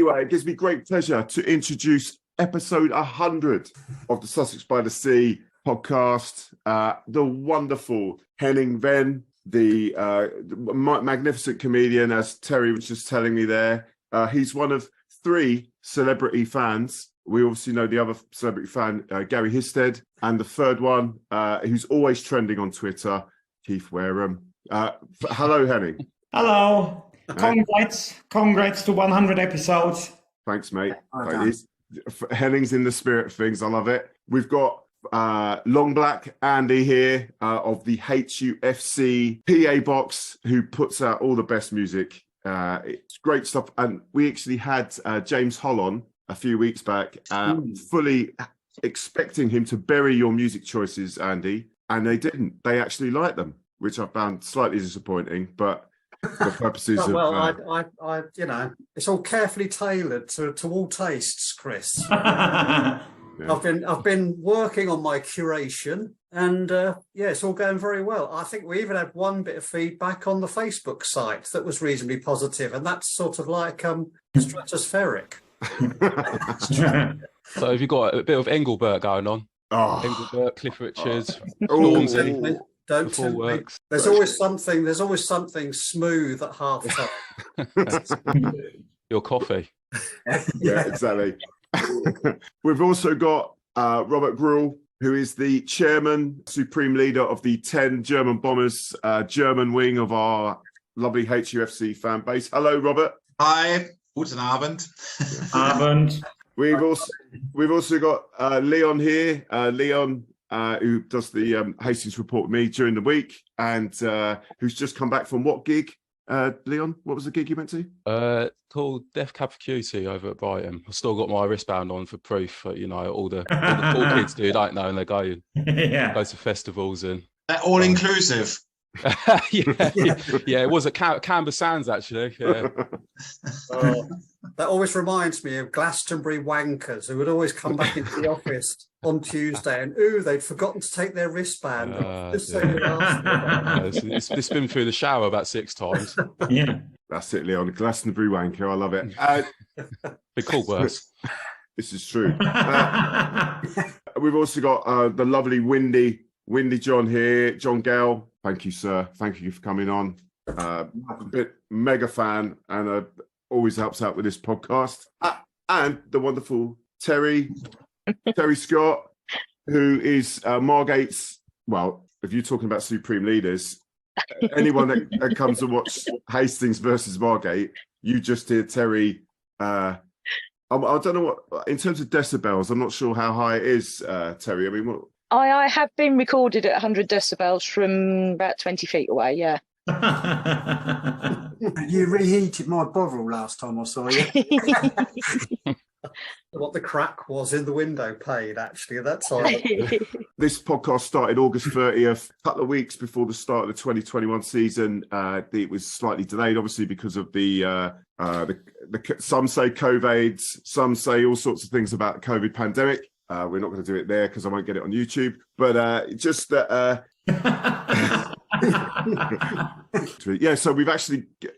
Anyway, it gives me great pleasure to introduce episode 100 of the Sussex by the Sea podcast. The wonderful Henning, the magnificent comedian, as Terry was just telling me there. He's one of 3 celebrity fans. We obviously know the other celebrity fan, Gary Histed, and the third one, who's always trending on Twitter, Keith Wareham. Hello, Henning. Hello. Congrats to 100 episodes. Thanks, mate. Henning's in the spirit of things. I love it. We've got Long Black Andy here of the HUFC PA Box, who puts out all the best music. It's great stuff. And we actually had James Hull on a few weeks back, fully expecting him to bury your music choices, Andy, and they didn't. They actually liked them, which I found slightly disappointing, but for purposes of... I you know, it's all carefully tailored to all tastes, Chris. Yeah. I've been working on my curation, and it's all going very well. I think we even had one bit of feedback on the Facebook site that was reasonably positive, and that's sort of like stratospheric. So have you got a bit of Engelbert going on? Oh. Engelbert, Cliff Richards, Stormzy. Don't tell me. There's always something smooth at half time. Your coffee. Yeah, exactly. We've also got Robert GRAUEL, who is the chairman, supreme leader of the 10 German Bombers, German wing of our lovely HUFC fan base. Hello, Robert. Hi. Guten Abend. Abend. We've also got Leon here. Leon, who does the Hastings report with me during the week, and who's just come back from what gig? Leon, what was the gig you went to? Called Death Cab for Cutie over at Brighton. I've still got my wristband on for proof. But, you know, all the cool kids do, don't know, and they go to festivals and they're all inclusive. Yeah, it was at Canberra Sands actually. Yeah. That always reminds me of Glastonbury wankers who would always come back into the office on Tuesday and they'd forgotten to take their writband. It's been through the shower about 6 times. Yeah, that's it, Leon. Glastonbury wanker. I love it. Be called worse. This is true. We've also got the lovely Windy John here, John Gale. Thank you, sir. Thank you for coming on. Mega fan, and always helps out with this podcast. And the wonderful Terry Scott, who is Margate's. Well, if you're talking about supreme leaders, anyone that comes to watch Hastings versus Margate, you just hear Terry. I don't know what in terms of decibels. I'm not sure how high it is, Terry. I mean, what? I have been recorded at 100 decibels from about 20 feet away, yeah. You reheated my Bovril last time I saw you. What the crack was in the window pane, actually, at that time. This podcast started August 30th, a couple of weeks before the start of the 2021 season. It was slightly delayed, obviously, because of the some say COVID, some say all sorts of things about the COVID pandemic. We're not going to do it there because I won't get it on YouTube. But just that... yeah, so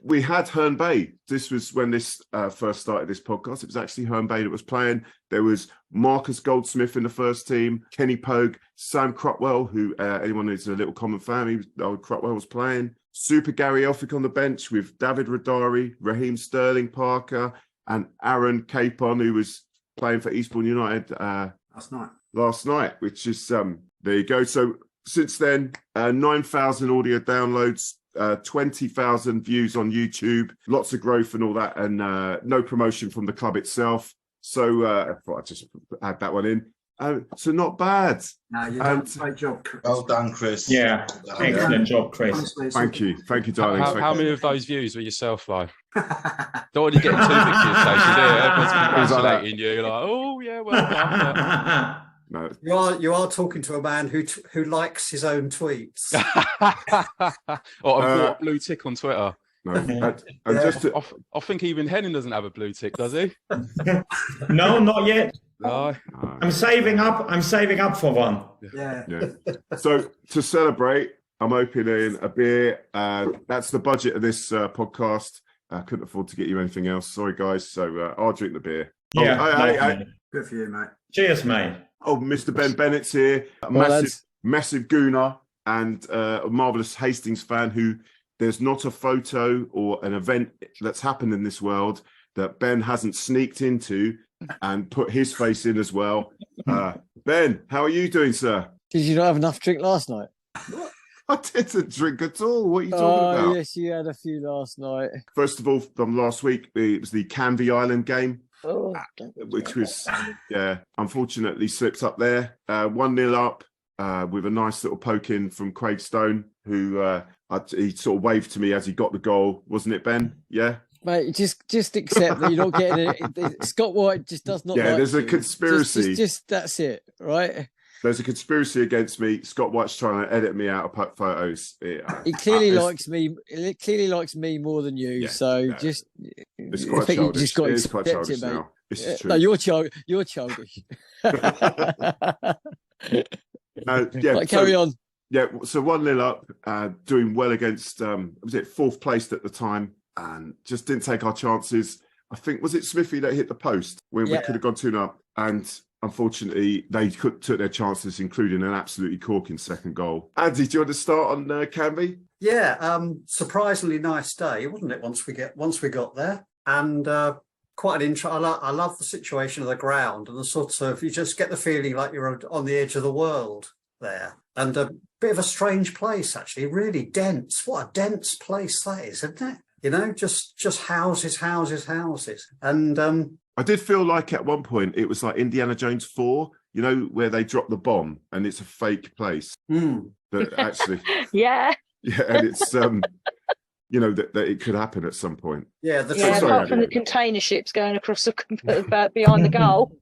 we had Herne Bay. This was when this first started this podcast. It was actually Herne Bay that was playing. There was Marcus Goldsmith in the first team, Kenny Pogue, Sam Crutwell, who anyone who's a little common fan, Crutwell was playing. Super Gary Elphick on the bench with David Radari, Raheem Sterling Parker, and Aaron Capon, who was playing for Eastbourne United last night, which is there you go. So since then, 9,000 audio downloads, 20,000 views on YouTube, lots of growth and all that, and no promotion from the club itself. So I thought I'd just add that one in. So not bad. No, you've done a great job, Chris. Well done, Chris. Yeah, excellent job, Chris. Honestly, Thank you, darling. How many of those views were yourself, though? Don't want you getting too big for your station, do you? Everyone's congratulating you. You're like, oh yeah, well done. No. You are talking to a man who likes his own tweets. Or I've got a blue tick on Twitter. No, I think even Henning doesn't have a blue tick, does he? No, not yet. No. I'm saving up for one. Yeah. So to celebrate, I'm opening a beer. That's the budget of this podcast. I couldn't afford to get you anything else. Sorry, guys. So I'll drink the beer. Yeah. Hey. Good for you, mate. Cheers, mate. Oh, Mr. Ben Bennett's here. A massive gooner and a marvellous Hastings fan who there's not a photo or an event that's happened in this world that Ben hasn't sneaked into and put his face in as well. Ben, how are you doing, sir? Did you not have enough drink last night? I didn't drink at all. What are you talking about? Oh, yes, you had a few last night. First of all, from last week, it was the Canvey Island game, which was, unfortunately slipped up there. 1-0 up with a nice little poke in from Craig Stone, who he sort of waved to me as he got the goal. Wasn't it, Ben? Yeah? Mate, just accept that you're not getting it. Scott White just does not. Yeah, like there's a you. conspiracy. Just that's it, right? There's a conspiracy against me. Scott White's trying to edit me out of photos. He clearly likes me. He clearly likes me more than you. Yeah, so yeah. just, It's quite I think childish. you just got to It is quite accept childish it, mate. now. This is true. No, you're childish. Right, carry on. Yeah, so 1-0 up, doing well against, was it 4th placed at the time, and just didn't take our chances. I think, was it Smithy that hit the post when we could have gone 2-0 up? And unfortunately, they took their chances, including an absolutely corking second goal. Andy, do you want to start on Canvey? Yeah, surprisingly nice day, wasn't it? Once we got there, and quite an intro. I love the situation of the ground and the sort of, you just get the feeling like you're on the edge of the world there, and a bit of a strange place actually. Really dense. What a dense place that is, isn't it? You know, just houses, and I did feel like at one point it was like Indiana Jones 4, you know, where they drop the bomb and it's a fake place. But actually, Yeah. yeah, and it's you know that it could happen at some point. Yeah, Apart from the container ships going across behind the goal.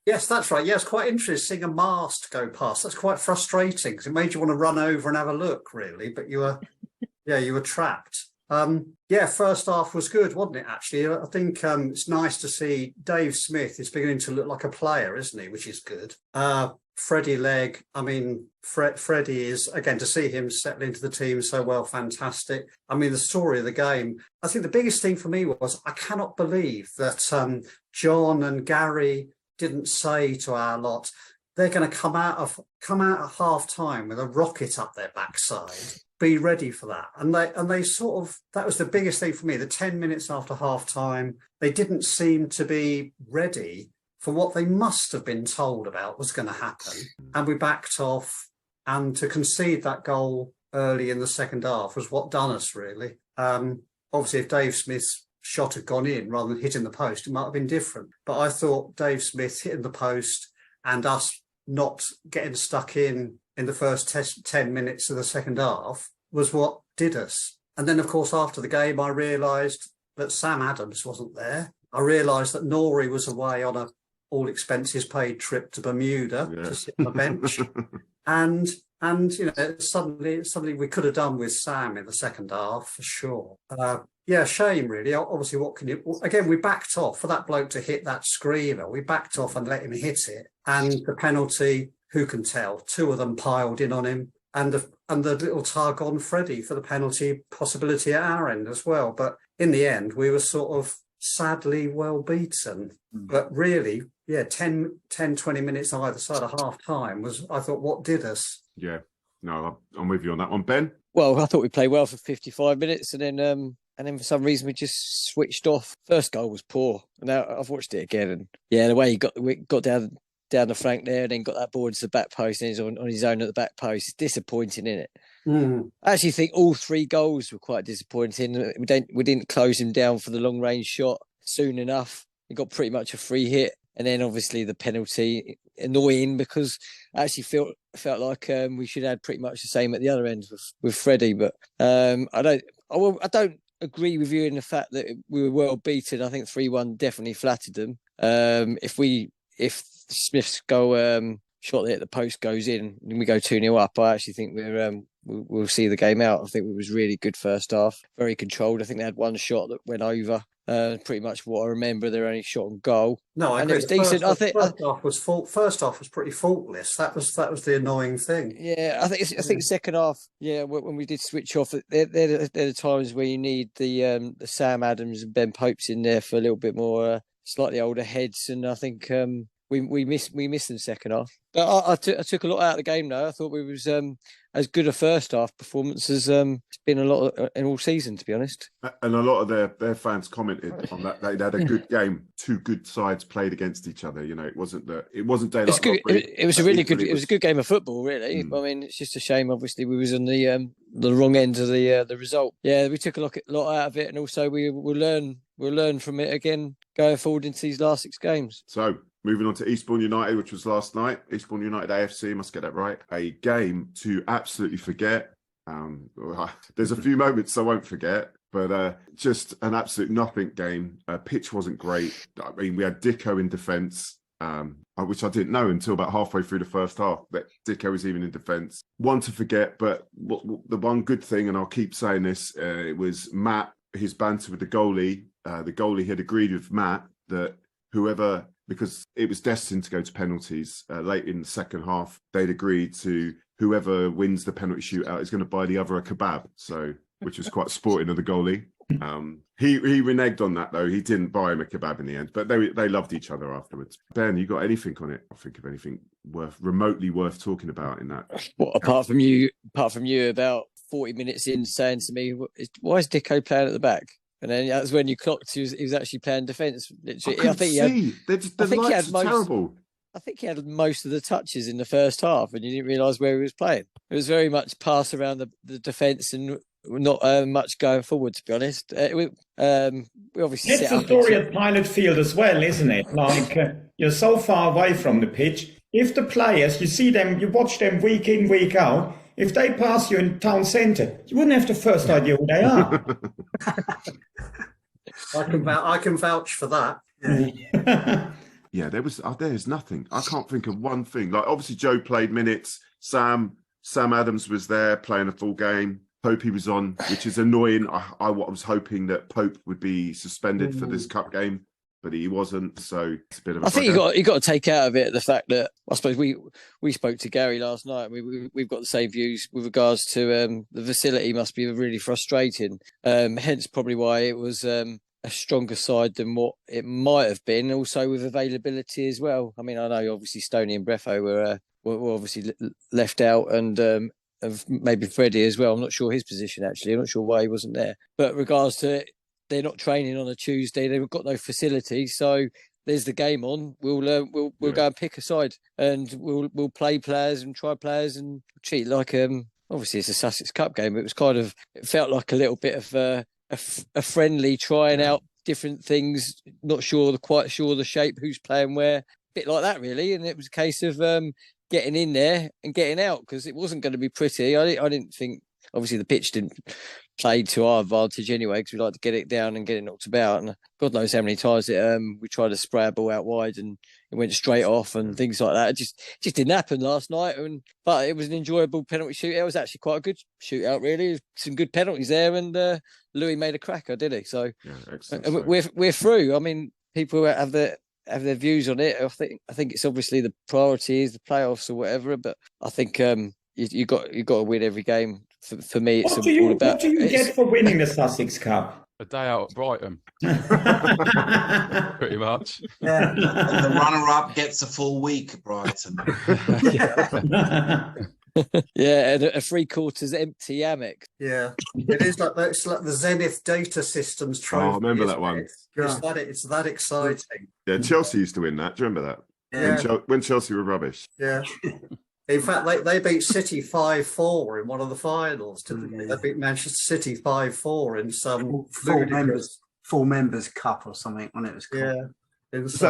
Yes, that's right. Yeah, it's quite interesting seeing a mast go past. That's quite frustrating because it made you want to run over and have a look, really. But you were trapped. First half was good, wasn't it? Actually, I think it's nice to see Dave Smith is beginning to look like a player, isn't he? Which is good. Freddie Legg, I mean, Freddie is, again, to see him settle into the team so well, fantastic. I mean, the story of the game, I think the biggest thing for me was I cannot believe that John and Gary didn't say to our lot, they're going to come out at half time with a rocket up their backside. Be ready for that. And they sort of, that was the biggest thing for me. The 10 minutes after half time, they didn't seem to be ready for what they must have been told about was going to happen. And we backed off, and to concede that goal early in the second half was what done us, really. Obviously, if Dave Smith's shot had gone in rather than hitting the post, it might have been different. But I thought Dave Smith hitting the post and us not getting stuck in the first 10 minutes of the second half was what did us. And then, of course, after the game, I realised that Sam Adams wasn't there. I realised that Norrie was away on a all expenses paid trip to Bermuda to sit on the bench. and you know, suddenly we could have done with Sam in the second half for sure. Shame really. Obviously, what can you, again, we backed off for that bloke to hit that screamer. We backed off and let him hit it. And the penalty, who can tell? 2 of them piled in on him, and the little tug on Freddie for the penalty possibility at our end as well. But in the end, we were sort of sadly well beaten. But really, 10, 20 minutes either side of half time was, I thought, what did us? Yeah, no, I'm with you on that one, Ben. Well, I thought we played well for 55 minutes, and then for some reason we just switched off. First goal was poor. Now I've watched it again, and the way we got down the flank there, and then got that ball into the back post, and he's on his own at the back post. It's disappointing, isn't it? I actually think all 3 goals were quite disappointing. We didn't close him down for the long range shot soon enough. He got pretty much a free hit, and then obviously the penalty, annoying because I actually felt like we should have had pretty much the same at the other end with Freddie. But I don't agree with you in the fact that we were well beaten. I think 3-1 definitely flattered them. If Smith's goal shot there at the post goes in and we go 2-0 up, I actually think we'll see the game out. I think it was really good first half, very controlled. I think they had one shot that went over, Pretty much what I remember. Their only shot on goal. No, I and agree. it was decent. I think first half was pretty faultless. That was the annoying thing. Yeah, I think second half. Yeah, when we did switch off, they're the times where you need the Sam Adams and Ben Popes in there for a little bit more slightly older heads, and I think we missed them second half. But I took a lot out of the game though. I thought we was as good a first half performance as it's been a lot in all season, to be honest. And a lot of their fans commented on that. They had a good game. Two good sides played against each other. You know, it wasn't daylight robbery. It was a really good. It was a good game of football, really. I mean, it's just a shame. Obviously, we was on the wrong end of the result. Yeah, we took a lot out of it, and also we'll learn from it again going forward into these last 6 games. So, moving on to Eastbourne United, which was last night. Eastbourne United AFC, must get that right. A game to absolutely forget. There's a few moments I won't forget, but just an absolute nothing game. Pitch wasn't great. I mean, we had Dicko in defence, which I didn't know until about halfway through the first half, that Dicko was even in defence. One to forget, but the one good thing, and I'll keep saying this, it was Matt, his banter with the goalie. The goalie had agreed with Matt that whoever, because it was destined to go to penalties late in the second half, they'd agreed to whoever wins the penalty shootout is going to buy the other a kebab. So, which was quite sporting of the goalie. He reneged on that though. He didn't buy him a kebab in the end, but they loved each other afterwards. Ben, you got anything on it? I think of anything remotely worth talking about in that? What, apart from you about 40 minutes in saying to me, why is Dicko playing at the back? And then that's when you clocked he was actually playing defence. Literally, I think he had terrible. I think he had most of the touches in the first half, and you didn't realise where he was playing. It was very much pass around the defence and not much going forward, to be honest. We obviously it's the story at Pilot Field as well, isn't it? Like you're so far away from the pitch. If the players, you see them, you watch them week in, week out. If they pass you in town centre, you wouldn't have the first idea who they are. I can vouch for that. Yeah, there's nothing. I can't think of one thing. Like obviously Joe played minutes. Sam Adams was there playing a full game. Popey was on, which is annoying. I was hoping that Pope would be suspended for this cup game, but he wasn't. So it's a bit of a. I think you got to take out of it the fact that I suppose we spoke to Gary last night. We've got the same views with regards to the facility must be really frustrating. Hence probably why it was a stronger side than what it might have been. Also with availability as well. I mean, I know obviously Stoney and Breffo were obviously left out, and maybe Freddie as well. I'm not sure his position actually. I'm not sure why he wasn't there. But regards to it, they're not training on a Tuesday. They've got no facility, so there's the game on. We'll go and pick a side, and we'll play players and try players and treat like obviously it's a Sussex Cup game. It felt like a little bit of a friendly trying out different things. Not quite sure the shape, who's playing where, a bit like that really. And it was a case of getting in there and getting out because it wasn't going to be pretty. I didn't think. Obviously, the pitch didn't play to our advantage anyway because we like to get it down and get it knocked about. And God knows how many times we tried to spray a ball out wide and it went straight off and things like that. It just didn't happen last night. But it was an enjoyable penalty shootout. It was actually quite a good shootout, really. Some good penalties there, and Louis made a cracker, did he? So we're through. I mean, people have their views on it. I think it's obviously the priority is the playoffs or whatever. But I think you got to win every game. For me, it's all about. What do you get for winning the Sussex Cup? A day out at Brighton. Pretty much. Yeah. And the runner-up gets a full week at Brighton. Yeah, and a 3/4 empty Amex. Yeah, it is like that. It's like the Zenith Data Systems trophy. Oh, I remember that one. It's that exciting. Yeah, Chelsea used to win that. Do you remember that? Yeah. When Chelsea were rubbish. Yeah. In fact, they beat City 5-4 in one of the finals. They beat Manchester City 5-4 in some full members cup or something when it was called. Yeah. It was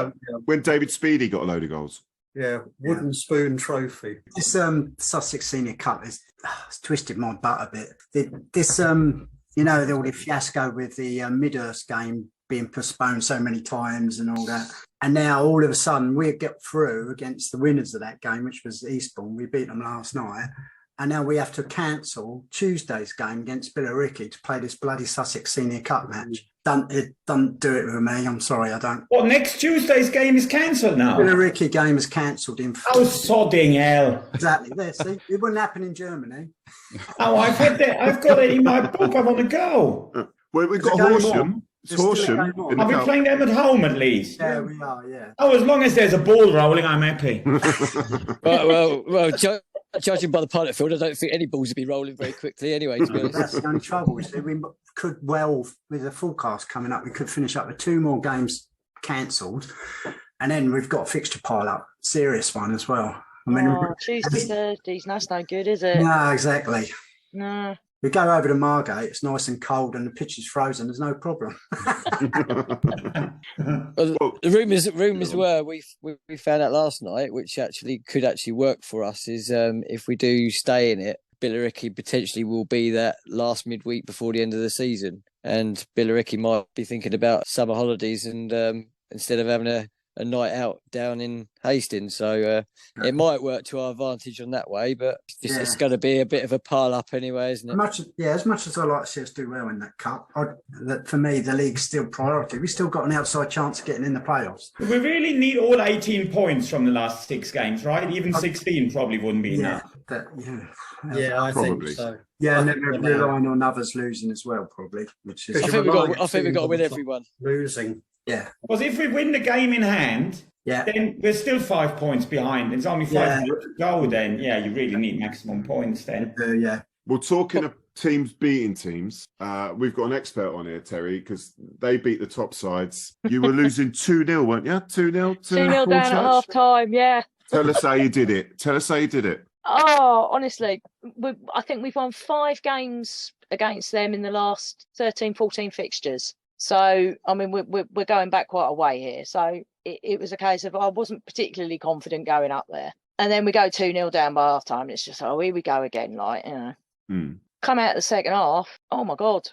when David Speedy got a load of goals. Yeah, wooden spoon trophy. This Sussex Senior Cup it's twisted my butt a bit. This all the fiasco with the Midhurst game being postponed so many times and all that. And now all of a sudden we get through against the winners of that game, which was Eastbourne. We beat them last night. and now we have to cancel Tuesday's game against Billericay to play this bloody Sussex Senior Cup match. Don't do it with me. I'm sorry, I don't. Well, next Tuesday's game is cancelled now. Billericay game is cancelled in. Oh, sodding hell! Exactly. There, see, it wouldn't happen in Germany. Oh, I've got it in my book. I want to go. Well, we've got Horsham. It's Horsham. Are we playing them at home at least? Yeah, we are. Yeah. Oh, as long as there's a ball rolling, I'm happy. well, judging by the pilot field, I don't think any balls would be rolling very quickly anyway, to be honest. That's the only trouble. So we could with the forecast coming up, we could finish up with 2 more games cancelled. And then we've got a fixture pile up, serious one as well. I mean, Tuesday, Thursdays, that's no good, is it? No, exactly. No. We go over to Margate, it's nice and cold and the pitch is frozen, there's no problem. Well, the rumours were, we found out last night, which could actually work for us, is if we do stay in it, Billericay potentially will be that last midweek before the end of the season. And Billericay might be thinking about summer holidays and instead of having a night out down in Hastings. So it might work to our advantage on that way, but it's going to be a bit of a pile up anyway, isn't it? As much as I like to see us do well in that cup, for me, the league's still priority. We've still got an outside chance of getting in the playoffs. We really need all 18 points from the last 6 games, right? Even 16 probably wouldn't be enough. I think so. Yeah, and then we're relying on others losing as well, probably. Which is I think we've got to win everyone. Losing. Yeah. Because if we win the game in hand, then we're still 5 points behind. It's only 5 to go then. Yeah, you really need maximum points then. Well, talking of teams beating teams, we've got an expert on here, Terry, because they beat the top sides. You were losing 2-0, weren't you? 2-0? 2-0 down at half time, yeah. Tell us how you did it. Oh, honestly, I think we've won 5 games against them in the last 13, 14 fixtures. So, I mean, we're going back quite a way here. So it was a case of I wasn't particularly confident going up there. And then we go 2-0 down by half time. It's just, here we go again, like, you know. Come out the second half. Oh, my God.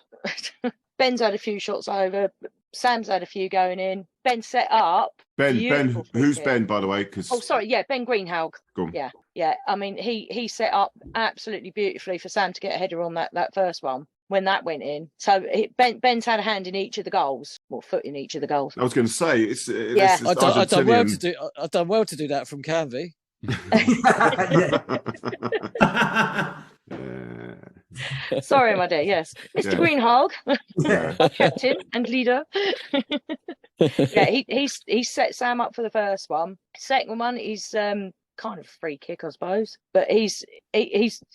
Ben's had a few shots over. Sam's had a few going in. Ben set up. Ben, who's Ben, by the way? Ben Greenhalgh. Yeah. I mean, he set up absolutely beautifully for Sam to get a header on that first one when that went in. So Ben's had a hand in each of the goals, or foot in each of the goals. I was going to say, I've done well to do that from Canvey. Sorry, my dear. Yes, Mr. Greenhalgh, our captain and leader. He set Sam up for the first one. Second one, he's kind of free kick, I suppose, but he's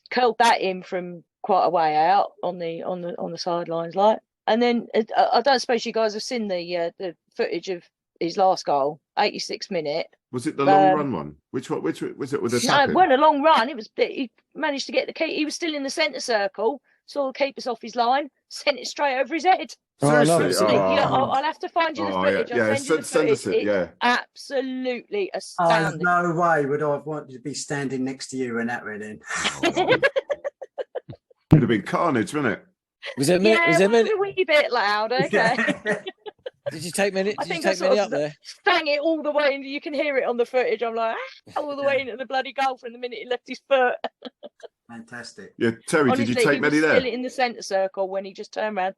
curled that in from quite a way out on the sidelines, like. And then I don't suppose you guys have seen the footage of his last goal, 86th minute. Was it the long run one? Which was it with the tap? No, it wasn't a long run. He managed to get the keeper. He was still in the centre circle, saw the keeper's off his line, sent it straight over his head. Seriously? I'll have to find you the footage. Send us it. Absolutely astounding. No way would I have wanted to be standing next to you when that went in. Would have been carnage, wouldn't it? Was it a wee bit loud? Okay. Did you take many up there? Sang it all the way, and you can hear it on the footage. I'm like, all the way into the bloody goal from the minute he left his foot. Fantastic. Yeah, Terry, honestly, did you take many there? Still in the centre circle when he just turned around,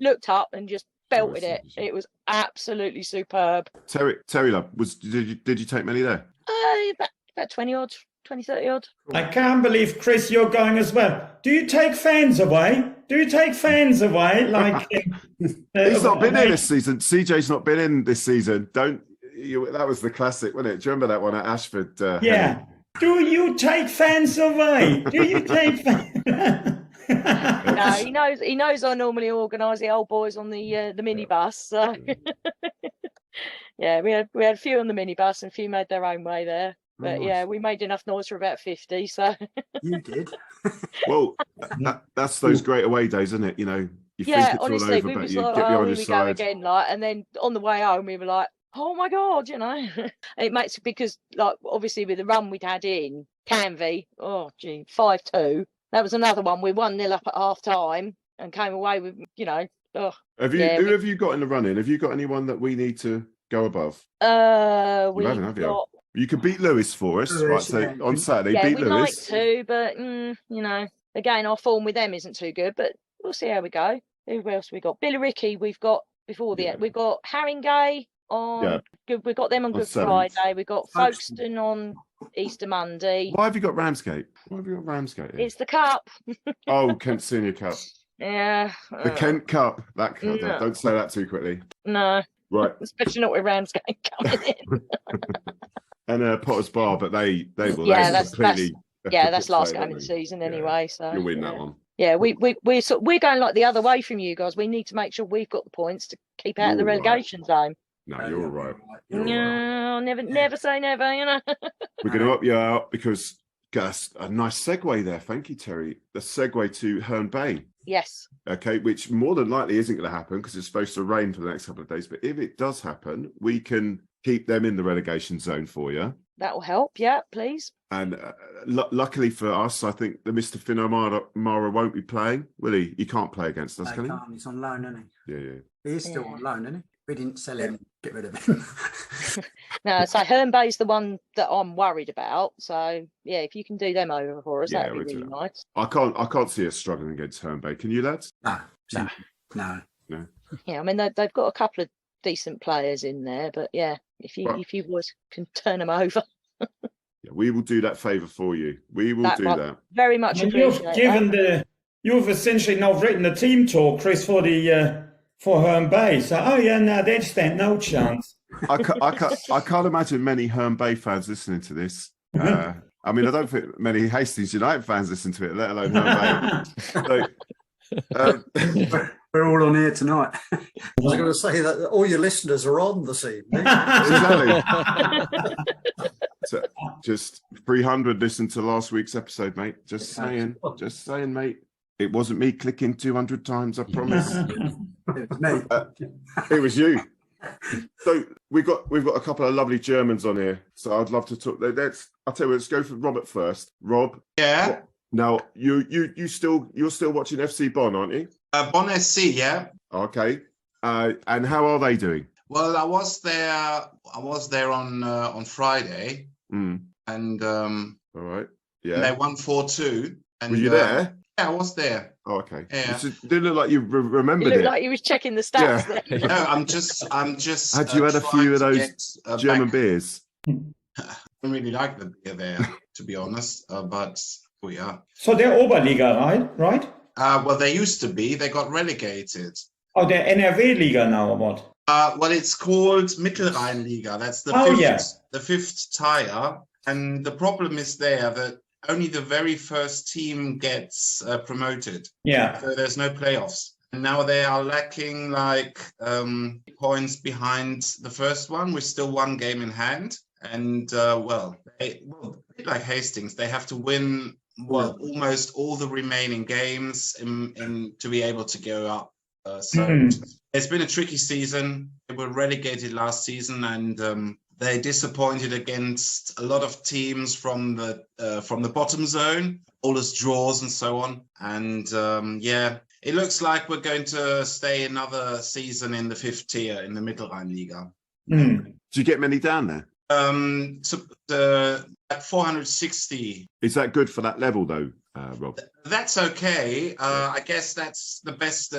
looked up, and just belted it. It was absolutely superb. Terry, love, did you take many there? About 20 odd. 20, 30 odd. I can't believe, Chris, you're going as well. Do you take fans away? Like, he's not been in this season. CJ's not been in this season. That was the classic, wasn't it? Do you remember that one at Ashford? Yeah. Do you take fans away? Do you take fans? No, he knows I normally organise the old boys on the minibus. So yeah, we had a few on the minibus and a few made their own way there. But yeah, we made enough noise for about 50. So you did. Well, that's those great away days, isn't it? You know, you think it's honestly, all over, we but was you like, get here on we your go side. again, like, and then on the way home we were like, oh my God, you know. It makes it because, like, obviously with the run we'd had in Canvey, 5-2. That was another one. We 1-0 up at half time and came away with, you know. Who have you got in the running? Have you got anyone that we need to go above? We haven't, have you? You could beat Lewis for us, right? So on Saturday, beat we'd Lewis. like to, but you know, again, our form with them isn't too good. But we'll see how we go. Who else we got? Billericay. We've got we've got Haringey on. Good. We've got them on Good 7th. Friday. We've got Folkestone on Easter Monday. Why have you got Ramsgate? Here? It's the cup. Oh, Kent Senior Cup. Yeah. The Kent Cup. That cup. No. Don't say that too quickly. No. Right. Especially not with Ramsgate coming in. And Potter's Bar, but they will. Yeah, that's completely. that's last game of the season anyway. So you'll win that one. Yeah, we're going like the other way from you guys. We need to make sure we've got the points to keep out of the relegation zone. No, you're all right. No, never say never. You know. We're going to up you out because that's a nice segue there. Thank you, Terry. The segue to Herne Bay. Yes. Okay, which more than likely isn't going to happen because it's supposed to rain for the next couple of days. But if it does happen, we can keep them in the relegation zone for you. That will help. Yeah, please. And luckily for us, I think the Mr. Finn O'Mara won't be playing, will he? He can't play against us, can he? He's on loan, isn't he? Yeah. He is still on loan, isn't he? We didn't sell him, get rid of him. No, so Herne Bay's the one that I'm worried about. So yeah, if you can do them over for us, that'd be really nice. I can't see us struggling against Herne Bay. Can you, lads? No. Yeah, I mean they've got a couple of decent players in there, but yeah, if you boys can turn them over. Yeah, we will do that favour for you. We will do that. Very much appreciate You've essentially now written the team talk, Chris, for Herne Bay. So, they stand no chance. I can't imagine many Herne Bay fans listening to this. I mean, I don't think many Hastings United fans listen to it, let alone Herne Bay. We're all on here tonight. I was going to say that all your listeners are on this evening. Exactly. So just 300 listened to last week's episode, mate. Just saying, mate. It wasn't me clicking 200 times, I promise. It was me. It was you. So we've got a couple of lovely Germans on here. So I'd love to talk. I'll tell you, let's go for Robert first. Rob. Yeah. Now you're still watching FC Bonn, aren't you? Bonn SC, yeah. Okay. And how are they doing? Well, I was there on Friday, and all right. Yeah. they won 4-2. And were you there? Yeah, I was there. Oh, okay. Yeah. It didn't look like you remembered it. It Like you was checking the stats there. No, I'm just. Had you had a few of those German beers? I don't really like the beer there, to be honest. But we are. So they're Oberliga, right? Well, they used to be. They got relegated. Oh, they're NRW-Liga now, or what? Well, it's called Mittelrheinliga. That's the fifth tier. And the problem is there that only the very first team gets promoted. Yeah. So there's no playoffs. And now they are lacking points behind the first one with still one game in hand. And a bit like Hastings, they have to win almost all the remaining games to be able to go up. It's been a tricky season. They were relegated last season, and they disappointed against a lot of teams from the bottom zone, all as draws and so on. And it looks like we're going to stay another season in the fifth tier in the Mittelrheinliga. Do you get many down there? At 460. Is that good for that level though, Rob? That's okay. I guess that's the best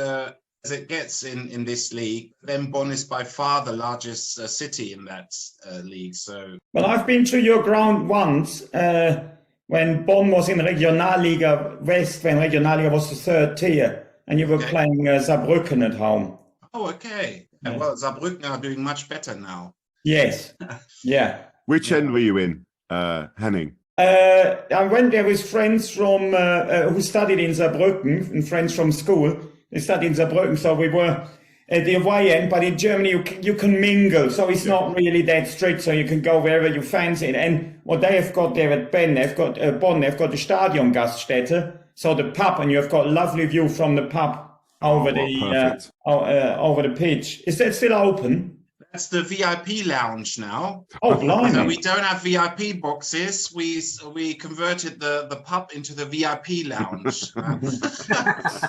as it gets in this league. Then Bonn is by far the largest city in that league. So, well, I've been to your ground once when Bonn was in Regionalliga West, when Regionalliga was the third tier, and you were playing Saarbrücken at home. Oh, okay. Yeah. Well, Saarbrücken are doing much better now. Yes. Yeah. Which end were you in, Henning? I went there with friends from who studied in Saarbrücken, and friends from school. They studied in Saarbrücken, so we were at the away end. But in Germany, you can mingle, so it's not really that strict. So you can go wherever you fancy it. And what they have got there at Bonn, they've got the Stadion Gaststätte, so the pub, and you've got a lovely view from the pub over the pitch. Is that still open? That's the VIP lounge now. Oh, blimey. So we don't have VIP boxes. We converted the pub into the VIP lounge.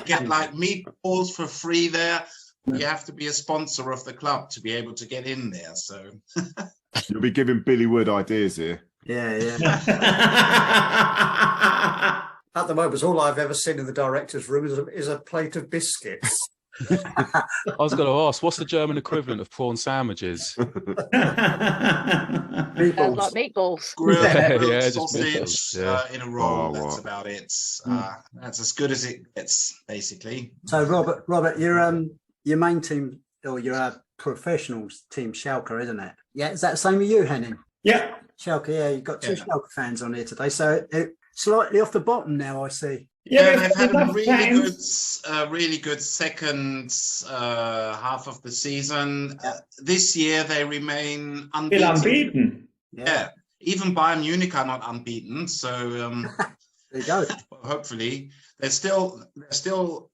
Get like meatballs for free there, you have to be a sponsor of the club to be able to get in there. So You'll be giving Billy Wood ideas here. Yeah. At the moment, all I've ever seen in the director's room is a plate of biscuits. I was going to ask, what's the German equivalent of prawn sandwiches? Meatballs. Like meatballs. grilled just sausage meatballs, yeah. in a roll. Oh, That's wow. about it. That's as good as it gets, basically. So Robert, your main team or your professionals team, Schalke, isn't it? Yeah, is that the same with you, Henning? Yeah. Schalke, yeah, you've got two Yeah. Schalke fans on here today. So slightly off the bottom now, I see. Yeah, we've they've had a enough really good second half of the season. This year they remain Still unbeaten. unbeaten. Yeah, even Bayern Munich are not unbeaten. So There you go. well, hopefully they're still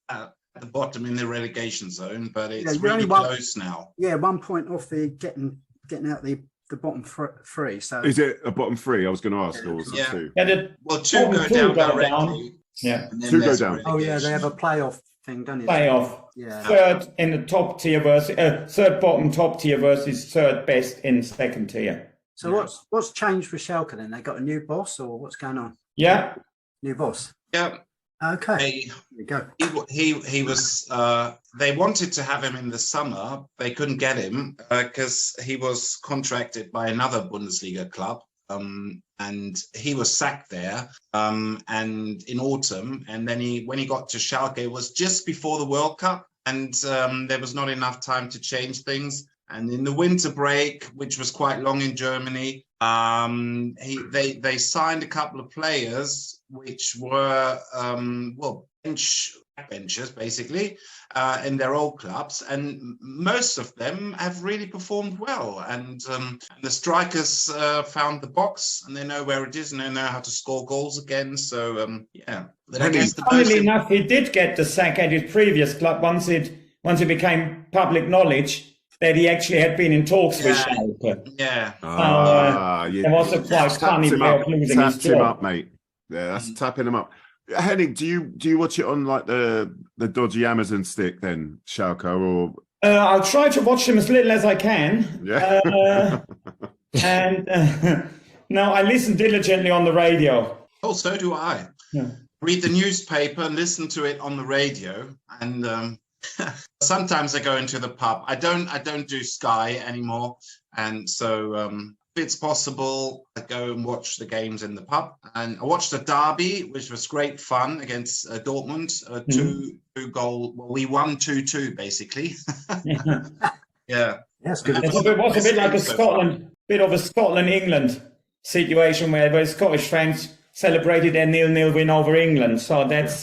at the bottom in the relegation zone, but it's you're really only one- close now. Yeah, 1 point off the getting out the bottom three. So Is it a bottom three? I was going to ask. Or was it Yeah. two? Yeah, the Well, two Bottom go two down go down. directly. Yeah. and then Two go there's down. oh yeah, they have a relegation. playoff thing, don't you? playoff. Yeah. Third in the top tier versus third bottom top tier versus third best in second tier. So what's changed for Schalke then? They got a new boss or what's going on? Yeah. New boss. Yeah, Okay. There you go. he was. They wanted to have him in the summer. They couldn't get him because he was contracted by another Bundesliga club. And he was sacked there and in autumn, and then when he got to Schalke, it was just before the World Cup, and there was not enough time to change things. And in the winter break, which was quite long in Germany, they signed a couple of players which were backbenchers basically in their old clubs, and most of them have really performed well. And the strikers found the box, and they know where it is, and they know how to score goals again. So but I guess Funnily enough, he did get the sack at his previous club once it became public knowledge that he actually had been in talks with Schalke. Yeah. It was a quite funny way of losing his Tapped him job. up, mate. Yeah, that's tapping him up. Henning, do you watch it on like the dodgy Amazon stick then, Schalke, or? I'll try to watch them as little as I can. Yeah. No, I listen diligently on the radio. Oh, so do I. Yeah. Read the newspaper, listen to it on the radio, and sometimes I go into the pub. I don't do Sky anymore, and so if it's possible, I go and watch the games in the pub. And I watched the derby, which was great fun against Dortmund. Two goal. Well, we won 2-2 basically. Yeah. That's good. It was a bit like bit of a Scotland-England situation where Scottish fans celebrated their 0-0 win over England. So that's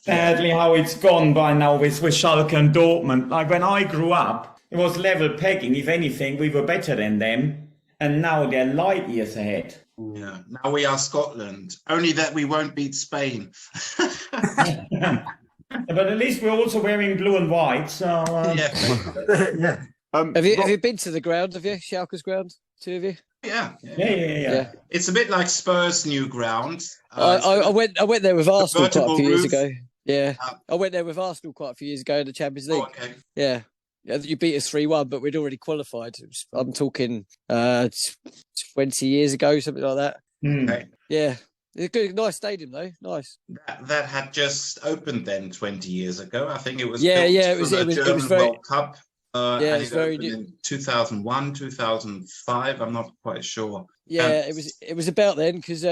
sadly how it's gone by now with Schalke and Dortmund. Like when I grew up, it was level pegging. If anything, we were better than them. And now they're light years ahead. Yeah. Now we are Scotland. Only that we won't beat Spain. But at least we're also wearing blue and white. So Yeah. Have you been to the ground? Have you Schalke's ground? Two of you? Yeah. Yeah. It's a bit like Spurs' new ground. I went there with Arsenal quite a vertical few years roof. ago. Yeah, I went there with Arsenal quite a few years ago in the Champions League. Oh, okay. Yeah, you beat us 3-1, but we'd already qualified. I'm talking 20 years ago, something like that. Okay. Yeah, it's a good, nice stadium though. Nice. That had just opened then 20 years ago. I think it was Yeah, built yeah, for the German very. World Cup. Yeah, and it's it very opened new. in 2001, 2005. I'm not quite sure. Yeah, it was about then because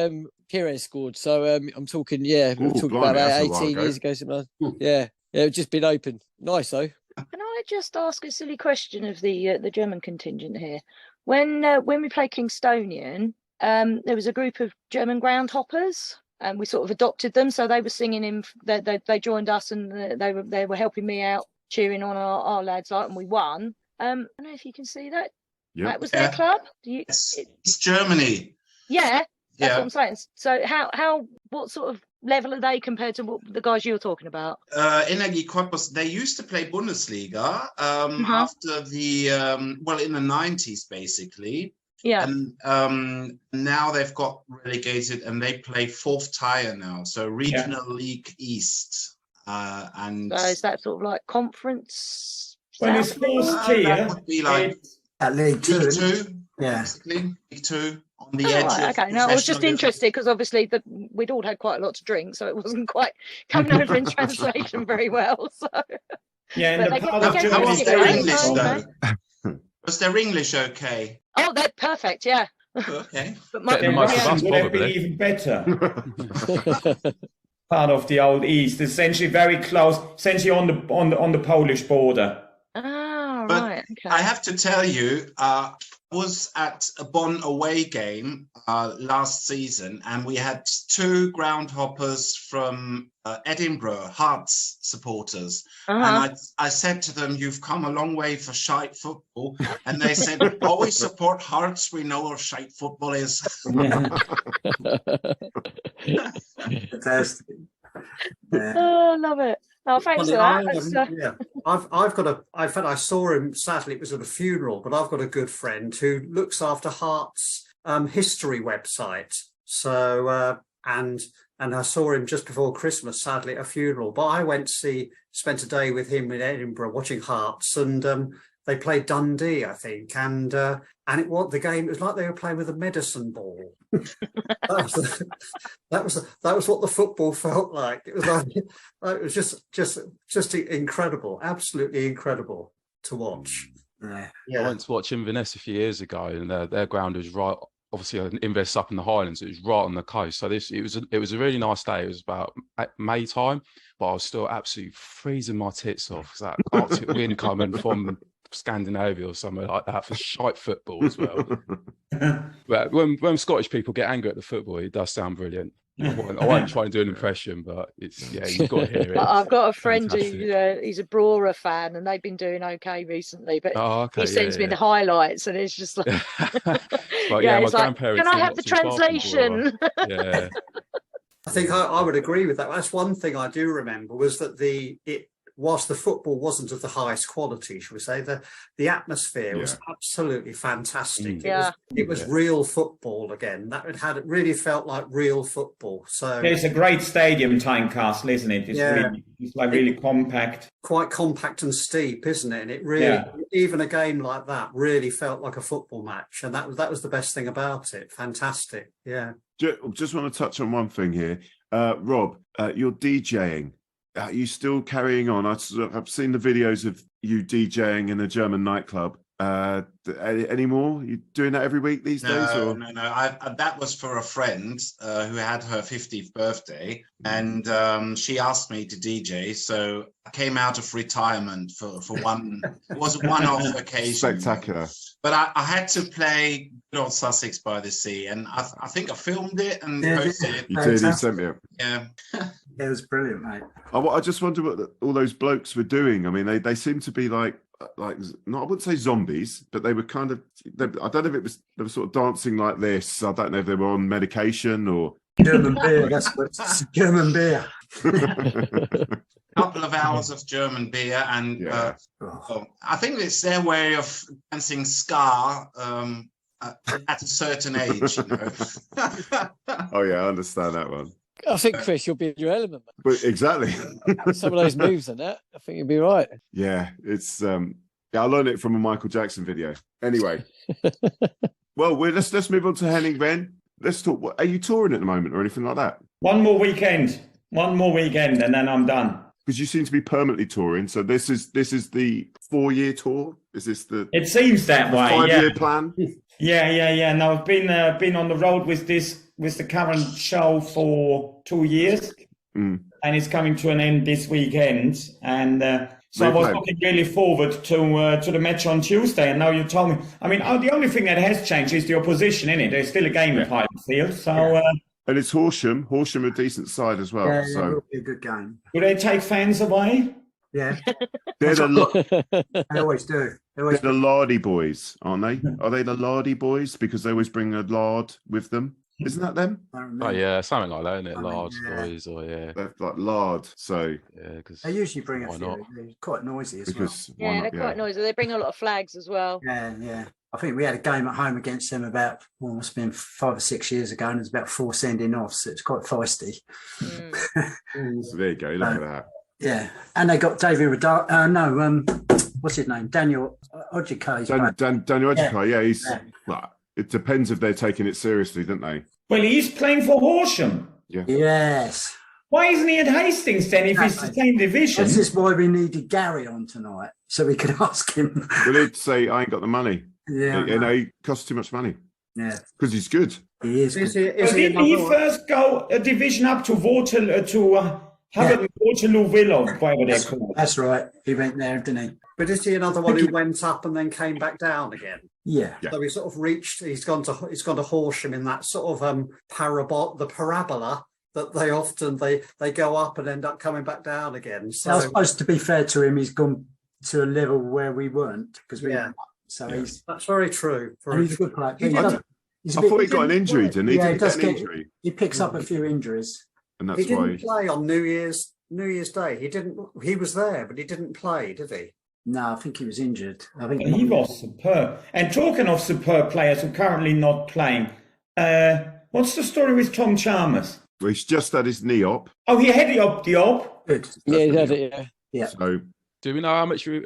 Pires scored. So I'm talking, we're talking blimey, about that's a while 18 ago. years ago, something like that. Yeah, it's just been open. Nice though. Can I just ask a silly question of the German contingent here? When we played Kingstonian, there was a group of German groundhoppers, and we sort of adopted them. So they were singing in. They joined us, and they were helping me out, cheering on our lads out, and we won. I don't know if you can see that. Yep. That was their club. It's Germany. Yeah, that's Yeah. what I'm saying. So what sort of level are they compared to what the guys you were talking about? Energie Cottbus, they used to play Bundesliga after the in the 90s basically. Yeah. And now they've got relegated and they play fourth tier now, so Regional League East. and So is that sort of like conference? Well, it's South level? first tier. that would be like At League Two. League isn't it? Two, Yeah. basically League Two on the Oh, edge. right, of okay. No, I was just professionalism. interested because obviously we'd all had quite a lot to drink, so it wasn't quite coming over in translation very well. So Yeah, and But the they part get- of they get How Germany was used their to it, English don't though? Was their English okay? oh, they're perfect, yeah. Okay. But Better than most of Russian us, would have been probably. even better. Part of the old East, essentially very close, essentially on the Polish border. Ah, But right. Okay. I have to tell you, I was at a Bonn away game last season, and we had 2 groundhoppers from Edinburgh, Hearts supporters. And I said to them, "You've come a long way for shite football." And they said, "Oh, we support Hearts. We know what shite football is." Fantastic. Yeah. Oh, love it. Oh, thanks for that. Yeah, I've got a. In fact, I saw him. Sadly, it was at a funeral, but I've got a good friend who looks after Hearts' history website. So and I saw him just before Christmas. Sadly, at a funeral, but I went to spent a day with him in Edinburgh watching Hearts, and they played Dundee, I think, and it was the game. It was like they were playing with a medicine ball. that was what the football felt like. It was like it was just incredible, absolutely incredible to watch. Yeah. I went to watch Inverness a few years ago, and their ground was right. Obviously, Inverness up in the Highlands. It was right on the coast. So it was a really nice day. It was about May time, but I was still absolutely freezing my tits off because that Arctic wind coming from Scandinavia or somewhere like that for shite football as well. But when Scottish people get angry at the football, it does sound brilliant. I won't try and do an impression, but you've got to hear it. I've got a friend Fantastic. who he's a Brora fan, and they've been doing okay recently. But he sends me the highlights, and it's just like, well, yeah, my it's like, grandparents. can I live have not the too far from translation? Brora. Yeah. I think I would agree with that. That's one thing I do remember was that whilst the football wasn't of the highest quality, shall we say, the atmosphere was absolutely fantastic. It was real football again. It really felt like real football. So It's a great stadium, Tynecastle, isn't it? It's really compact. Quite compact and steep, isn't it? And it really, even a game like that, really felt like a football match. And that was the best thing about it. Fantastic. Yeah. Just want to touch on one thing here. Rob, you're DJing. Are you still carrying on? I've seen the videos of you DJing in a German nightclub. Any more? You doing that every week these days? Or? No. That was for a friend who had her 50th birthday, and she asked me to DJ. So I came out of retirement for one. It was a one-off occasion. Spectacular. But I had to play Good Old Sussex by the Sea, and I think I filmed it and posted it. You did. You sent me it. Yeah. It was brilliant, mate. I just wonder what all those blokes were doing. I mean, they seem to be like no, I wouldn't say zombies, but they were kind of. I don't know if they were sort of dancing like this. I don't know if they were on medication or German beer. That's what it's German beer. Couple of hours of German beer, and I think it's their way of dancing ska at a certain age. You know? Oh yeah, I understand that one. I think, Chris, you'll be in your element, man. But exactly. Some of those moves and that, I think you'll be right. Yeah, it's I learned it from a Michael Jackson video. Anyway, well, let's move on to Henning. Ben, let's talk. Are you touring at the moment or anything like that? One more weekend, and then I'm done. Because you seem to be permanently touring. So this is the 4-year tour. Is this the? It seems that way. 5-year plan. Yeah. Now I've been on the road with the current show for 2 years, and it's coming to an end this weekend. And so I was looking really forward to the match on Tuesday. And now you told me. I mean, the only thing that has changed is the opposition, isn't it? There's still a game at Highfield, so. And it's Horsham. Horsham a decent side as well. Yeah, so it'll be a good game. Do they take fans away? Yeah, they always do. They're the Lardy boys, aren't they? Are they the Lardy boys because they always bring a lard with them? Isn't that them? Oh yeah, something like that, isn't it? Lard boys, or they're like lard. So because they usually bring a few. They're quite noisy as well. Yeah, they're quite noisy. They bring a lot of flags as well. Yeah. I think we had a game at home against them about, must have been 5 or 6 years ago, and there's about 4 sending off, so it's quite feisty. So there you go, look at that. Yeah, and they got David what's his name? Daniel Ojika. Daniel Ojika, yeah, he's. Yeah. Well, it depends if they're taking it seriously, don't they? Well, he's playing for Horsham. Yeah. Yes. Why isn't he at Hastings then if it's the same division? This is why we needed Gary on tonight, so we could ask him. Well, he'd say, I ain't got the money. Yeah. You know, he costs too much money. Yeah. Because he's good. He is. Didn't he first go a division up to Waterloo, Waterloo Villa, whatever they're called? That's right. He went there, didn't he? But is he another one who went up and then came back down again? Yeah. So he sort of reached. He's gone to Horsham in that sort of parabola that they often they go up and end up coming back down again. So I suppose, to be fair to him, he's gone to a level where we weren't because we. Yeah. So that's very true. he's a good player. I thought he got an injury, didn't he? Yeah, he didn't get an injury. He picks up a few injuries. And that's He why. didn't play on New Year's Day. He didn't. He was there, but he didn't play, did he? No, I think he was injured. I think He was superb. And talking of superb players who are currently not playing, what's the story with Tom Chalmers? Well, he's just had his knee op. Oh, he had the op. Good. Yeah, he had it, yeah. Yeah. So Do we know how much the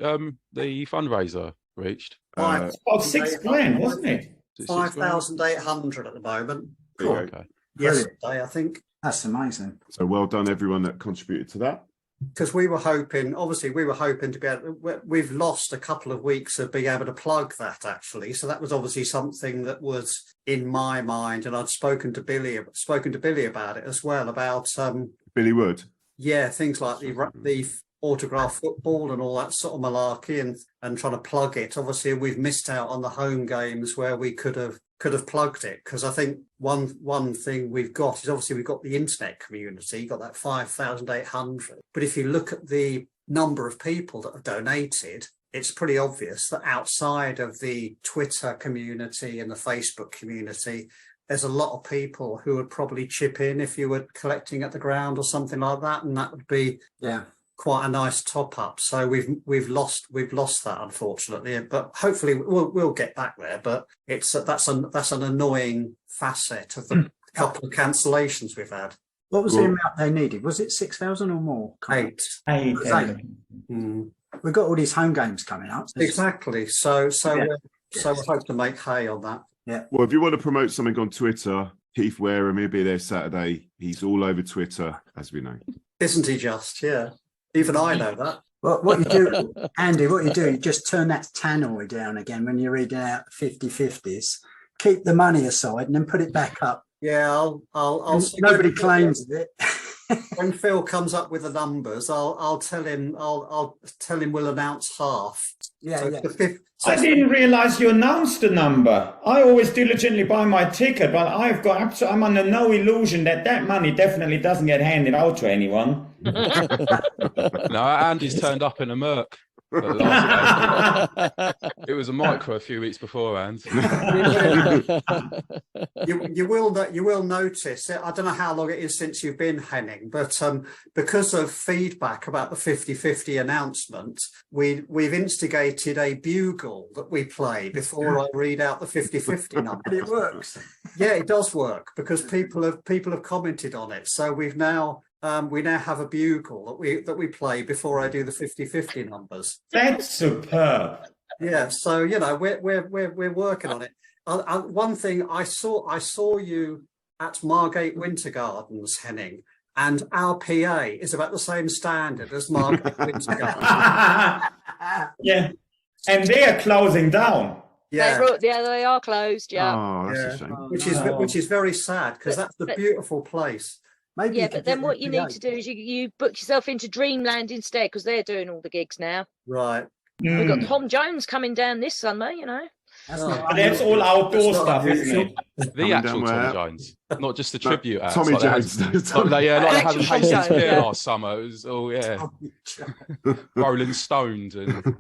fundraiser reached? About £6,000, wasn't it? 5,800 at the moment. there you go. Okay. Yesterday, I think. That's amazing. So well done, everyone that contributed to that. Because we were hoping to be able to, we've lost a couple of weeks of being able to plug that actually. So that was obviously something that was in my mind, and I'd spoken to Billy about it as well, about Billy Wood. yeah, things like the autograph football and all that sort of malarkey and trying to plug it. Obviously we've missed out on the home games where we could have plugged it, because I think one thing we've got is obviously we've got the internet community, you've got that 5,800. But if you look at the number of people that have donated, it's pretty obvious that outside of the Twitter community and the Facebook community, there's a lot of people who would probably chip in if you were collecting at the ground or something like that, and that would be quite a nice top up. So we've lost that, unfortunately, but hopefully we'll get back there. But that's an annoying facet of the couple of cancellations we've had. What was the amount they needed? Was it 6,000 or more? Eight. We've got all these home games coming up. Exactly. So we hope to make hay on that. Yeah. Well, if you want to promote something on Twitter, Keith Wareham, he'll be there Saturday. He's all over Twitter, as we know. Isn't he just? Yeah. Even I know that. Well, what you do, Andy, you just turn that tannoy down again when you're reading out 50/50s. Keep the money aside and then put it back up. Yeah, I'll Nobody claims it. When Phil comes up with the numbers, I'll tell him we'll announce half. Yeah, So yeah. the fifth, I didn't realise you announced the number. I always diligently buy my ticket, but I'm under no illusion that money definitely doesn't get handed out to anyone. No, Andy's turned up in a Merc. It was a micro a few weeks beforehand. you will notice. I don't know how long it is since you've been, Henning, but because of feedback about the 50/50 announcement, we've instigated a bugle that we play before I read out the 50/50 number. And it works. Yeah, it does work because people have commented on it. So we now have a bugle that we play before I do the 50/50 numbers. That's superb. Yeah, so we're working on it. One thing I saw you at Margate Winter Gardens, Henning, and our PA is about the same standard as Margate Winter Gardens. Yeah, and they are closing down. Yeah, They are closed. Yeah. Oh, that's a shame. which is very sad because that's the beautiful place. Maybe Yeah, you could but then get what the you PA. need to do is you book yourself into Dreamland instead, because they're doing all the gigs now. Right. We've got Tom Jones coming down this Sunday, That's Oh. not- But that's all outdoor That's not stuff, isn't it? The Coming actual down Tom where? Jones, not just the tribute acts. Tommy like they had- Jones. like they had Actual Tom Hastings Jones, Pier yeah. last summer. It was all Rolling Stones and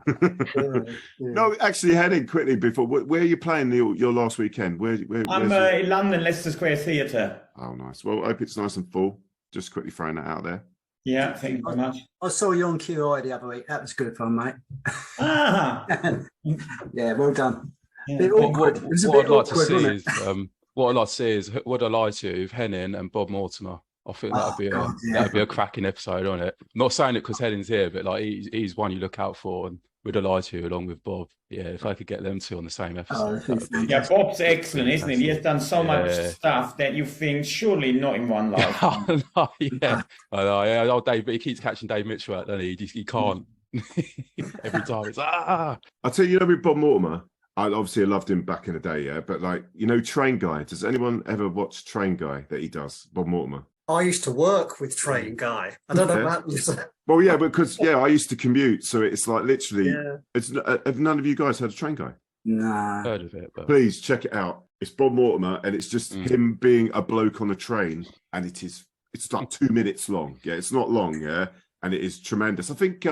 No, actually, Henning, quickly before, where are you playing your last weekend? I'm where's in London, Leicester Square Theatre. Oh, nice. Well, I hope it's nice and full. Just quickly throwing that out there. Yeah, thank you very much. I saw you on QI the other week. That was good fun, mate. Ah, Yeah, well done. yeah. Bit awkward. It was a what bit I'd like to awkward, see wasn't it? is what I'd like to see is would I lie to you with Henning and Bob Mortimer. I think that'd be a cracking episode on it. Not saying it because Henning's here, but like he's one you look out for, and we'd delight to along with Bob. Yeah, if I could get them two on the same episode. Yeah, Bob's excellent, isn't he? He has done so much stuff that you think surely not in one life. I know. Oh, Dave, but he keeps catching Dave Mitchell out, doesn't he? He can't. Every time it's I'll tell you, with Bob Mortimer, I loved him back in the day, yeah. But like, Train Guy. Does anyone ever watch Train Guy that he does, Bob Mortimer? I used to work with Train Guy. I don't know about you. Well, yeah, because I used to commute, so it's like literally. Yeah. Have none of you guys heard of Train Guy? No. Heard of it, but... Please check it out. It's Bob Mortimer, and it's just him being a bloke on a train, and it's like 2 minutes long. Yeah, it's not long, yeah, and it is tremendous. I think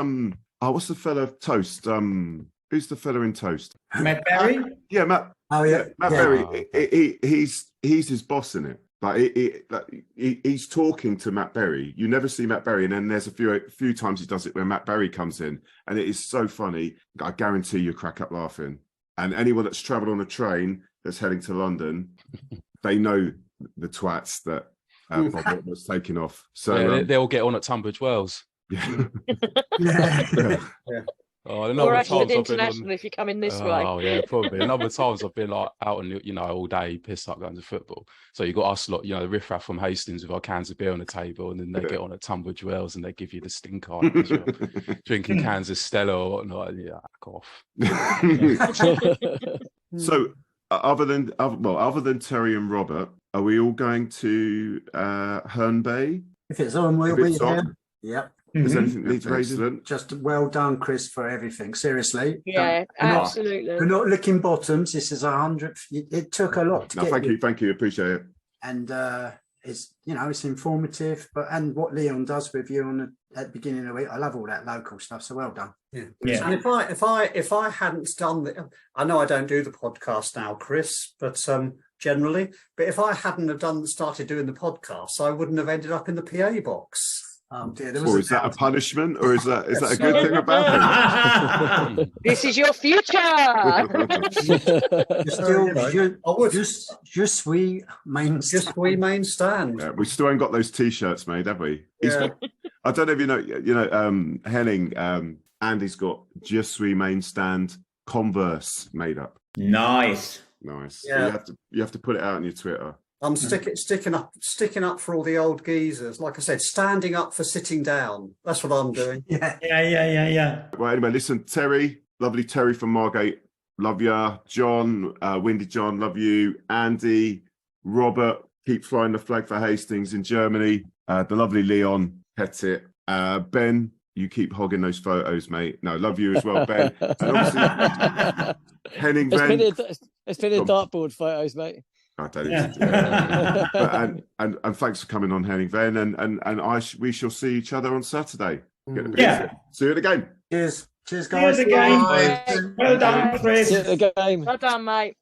what's the fella Toast? Who's the fella in Toast? Matt Berry? Yeah, Matt. Oh yeah, Matt Berry. He's his boss in it. Like he's talking to Matt Berry. You never see Matt Berry, and then there's a few times he does it where Matt Berry comes in, and it is so funny. I guarantee you crack up laughing. And anyone that's travelled on a train that's heading to London, they know the twats that Bob was taking off. So they all get on at Tunbridge Wells. Yeah. Yeah. Oh, or Ashford International if you come in this way. Oh yeah, probably. A number of times I've been like out and all day, pissed up going to football. So you got us lot, the riffraff from Hastings with our cans of beer on the table, and then they get on at Tunbridge Wells and they give you the stink eye as well. Drinking cans of Stella or whatnot. Yeah, back off. So other than Terry and Robert, are we all going to Herne Bay? If it's on, we'll be there. Yep. Is anything needs raising? Just well done, Chris, for everything. Seriously. Yeah, absolutely. We're not licking bottoms. This is 100. It took a lot to get. Thank you, appreciate it. And it's it's informative. And what Leon does with you at the beginning of the week, I love all that local stuff. So well done. Yeah. And if I hadn't done I know I don't do the podcast now, Chris, but generally, but if I hadn't have started doing the podcast, I wouldn't have ended up in the PA box. Oh dear, is that a punishment, or is that a good thing about it? This is your future. Just we main stand. Yeah, we still ain't got those T-shirts made, have we? Yeah. I don't know if you know Henning. Andy's got Just We main stand Converse made up. Nice. Yeah. So you have to put it out on your Twitter. I'm sticking up for all the old geezers. Like I said, standing up for sitting down. That's what I'm doing. Yeah. Well, anyway, listen, Terry, lovely Terry from Margate, love ya. John, Windy John, love you. Andy, Robert, keep flying the flag for Hastings in Germany. The lovely Leon, Pettit, Ben, you keep hogging those photos, mate. No, love you as well, Ben. And obviously, Henning, Ben. It's been in dartboard photos, mate. And thanks for coming on, Henning Van, and we shall see each other on Saturday. See you at the game. Cheers guys. See you at the game. Well done, Chris. See you at the game. Well done, mate.